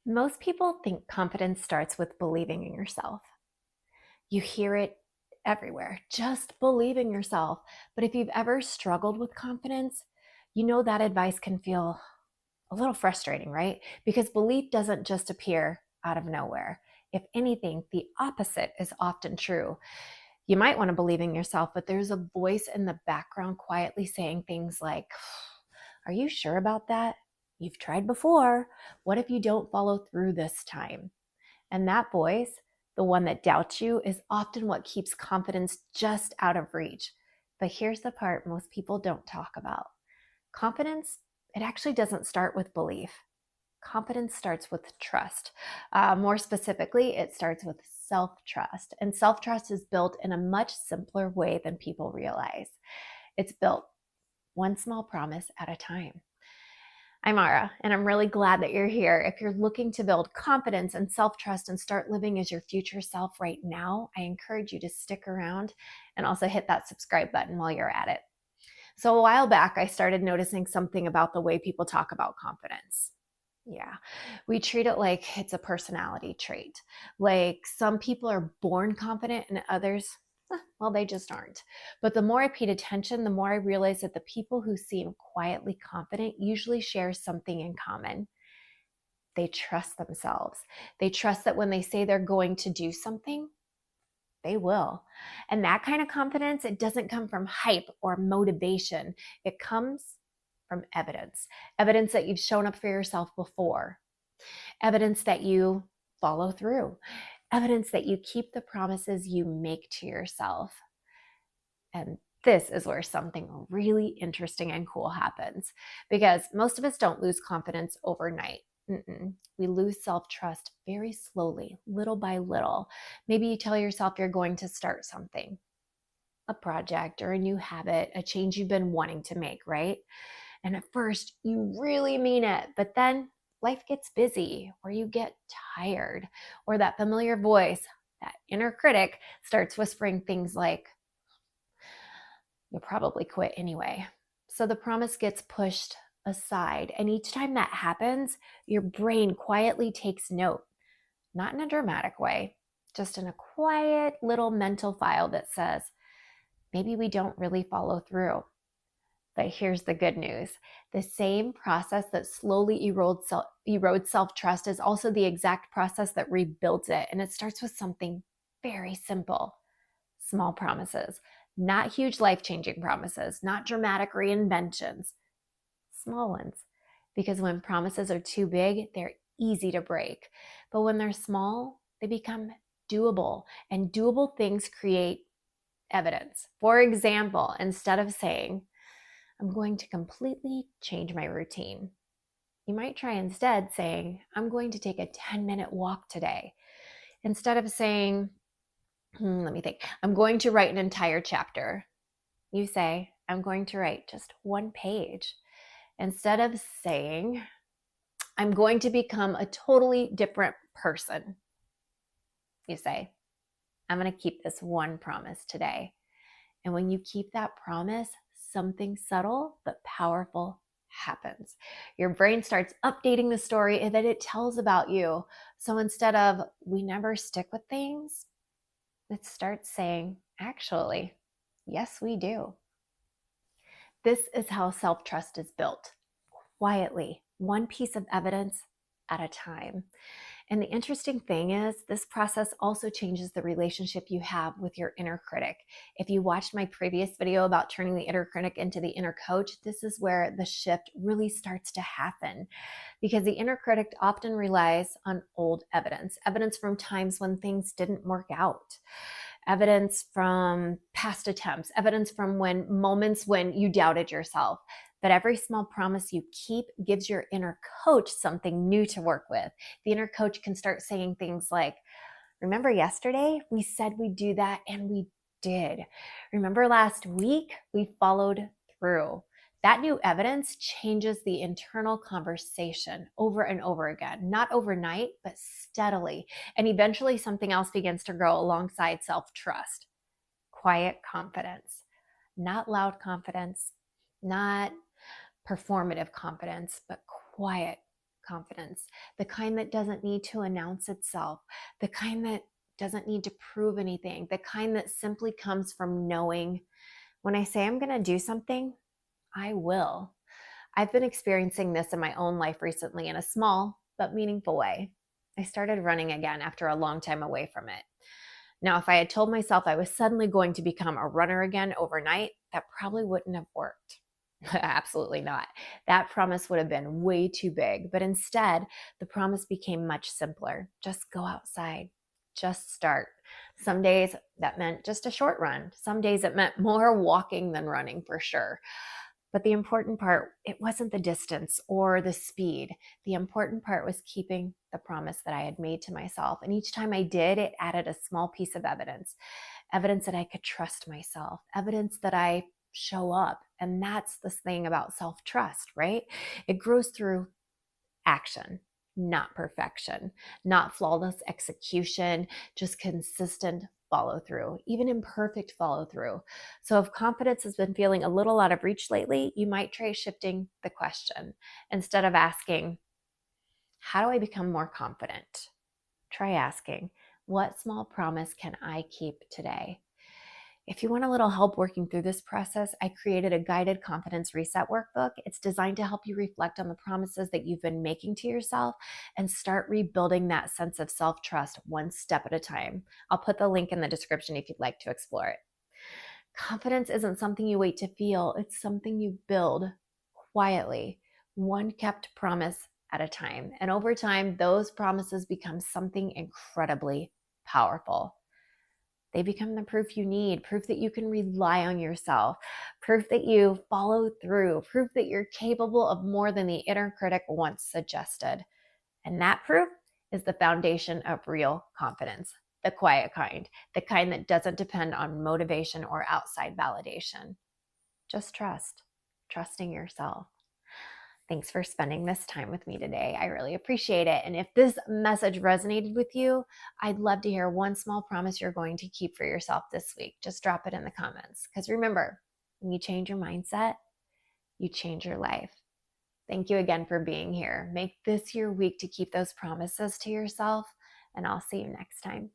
Most people think confidence starts with believing in yourself. You hear it everywhere. Just believe in yourself. But if you've ever struggled with confidence, you know that advice can feel a little frustrating, right? Because belief doesn't just appear out of nowhere. If anything, the opposite is often true. You might want to believe in yourself, but there's a voice in the background quietly saying things like, are you sure about that? You've tried before. What if you don't follow through this time? And that voice, the one that doubts you, is often what keeps confidence just out of reach. But here's the part most people don't talk about. Confidence, it actually doesn't start with belief. Confidence starts with trust. More specifically, it starts with self-trust. And self-trust is built in a much simpler way than people realize. It's built one small promise at a time. I'm Ara, and I'm really glad that you're here. If you're looking to build confidence and self-trust and start living as your future self right now, I encourage you to stick around and also hit that subscribe button while you're at it. So a while back, I started noticing something about the way people talk about confidence. Yeah, we treat it like it's a personality trait. Like some people are born confident and others, well, they just aren't. But the more I paid attention, the more I realized that the people who seem quietly confident usually share something in common. They trust themselves. They trust that when they say they're going to do something, they will. And that kind of confidence, it doesn't come from hype or motivation. It comes from evidence. Evidence that you've shown up for yourself before. Evidence that you follow through. Evidence that you keep the promises you make to yourself. And this is where something really interesting and cool happens, because most of us don't lose confidence overnight. We lose self-trust very slowly, little by little. Maybe you tell yourself you're going to start something, a project or a new habit, a change you've been wanting to make, right? And at first you really mean it, but then life gets busy, or you get tired, or that familiar voice, that inner critic, starts whispering things like, you'll probably quit anyway. So the promise gets pushed aside. And each time that happens, your brain quietly takes note, not in a dramatic way, just in a quiet little mental file that says, maybe we don't really follow through. But here's the good news. The same process that slowly erodes self-trust is also the exact process that rebuilds it. And it starts with something very simple. Small promises, not huge life-changing promises, not dramatic reinventions, small ones. Because when promises are too big, they're easy to break. But when they're small, they become doable, and doable things create evidence. For example, instead of saying, I'm going to completely change my routine, you might try instead saying, I'm going to take a 10-minute walk today. Instead of saying, let me think, I'm going to write an entire chapter, you say, I'm going to write just one page. Instead of saying, I'm going to become a totally different person, you say, I'm going to keep this one promise today. And when you keep that promise, something subtle but powerful happens. Your brain starts updating the story that it tells about you. So instead of, we never stick with things, it starts saying, actually, yes, we do. This is how self-trust is built, quietly, one piece of evidence at a time. And the interesting thing is, this process also changes the relationship you have with your inner critic. If you watched my previous video about turning the inner critic into the inner coach, this is where the shift really starts to happen, because the inner critic often relies on old evidence, evidence from times when things didn't work out, evidence from past attempts, evidence from moments when you doubted yourself. But every small promise you keep gives your inner coach something new to work with. The inner coach can start saying things like, remember yesterday we said we'd do that and we did. Remember last week we followed through. That new evidence changes the internal conversation over and over again, not overnight, but steadily. And eventually something else begins to grow alongside self-trust. Quiet confidence, not loud confidence, not performative confidence, but quiet confidence, the kind that doesn't need to announce itself, the kind that doesn't need to prove anything, the kind that simply comes from knowing when I say I'm going to do something, I will. I've been experiencing this in my own life recently in a small but meaningful way. I started running again after a long time away from it. Now, if I had told myself I was suddenly going to become a runner again overnight, that probably wouldn't have worked. Absolutely not. That promise would have been way too big. But instead, the promise became much simpler. Just go outside. Just start. Some days that meant just a short run. Some days it meant more walking than running for sure. But the important part, it wasn't the distance or the speed. The important part was keeping the promise that I had made to myself. And each time I did, it added a small piece of evidence that I could trust myself, evidence that I show up. And that's the thing about self-trust, right? It grows through action, not perfection, not flawless execution, just consistent follow through, even imperfect follow through. So if confidence has been feeling a little out of reach lately, you might try shifting the question. Instead of asking, how do I become more confident? Try asking, what small promise can I keep today? If you want a little help working through this process, I created a guided confidence reset workbook. It's designed to help you reflect on the promises that you've been making to yourself and start rebuilding that sense of self-trust one step at a time. I'll put the link in the description if you'd like to explore it. Confidence isn't something you wait to feel, it's something you build quietly, one kept promise at a time. And over time, those promises become something incredibly powerful. They become the proof you need, proof that you can rely on yourself, proof that you follow through, proof that you're capable of more than the inner critic once suggested. And that proof is the foundation of real confidence, the quiet kind, the kind that doesn't depend on motivation or outside validation. Just trusting yourself. Thanks for spending this time with me today. I really appreciate it. And if this message resonated with you, I'd love to hear one small promise you're going to keep for yourself this week. Just drop it in the comments. Because remember, when you change your mindset, you change your life. Thank you again for being here. Make this your week to keep those promises to yourself, and I'll see you next time.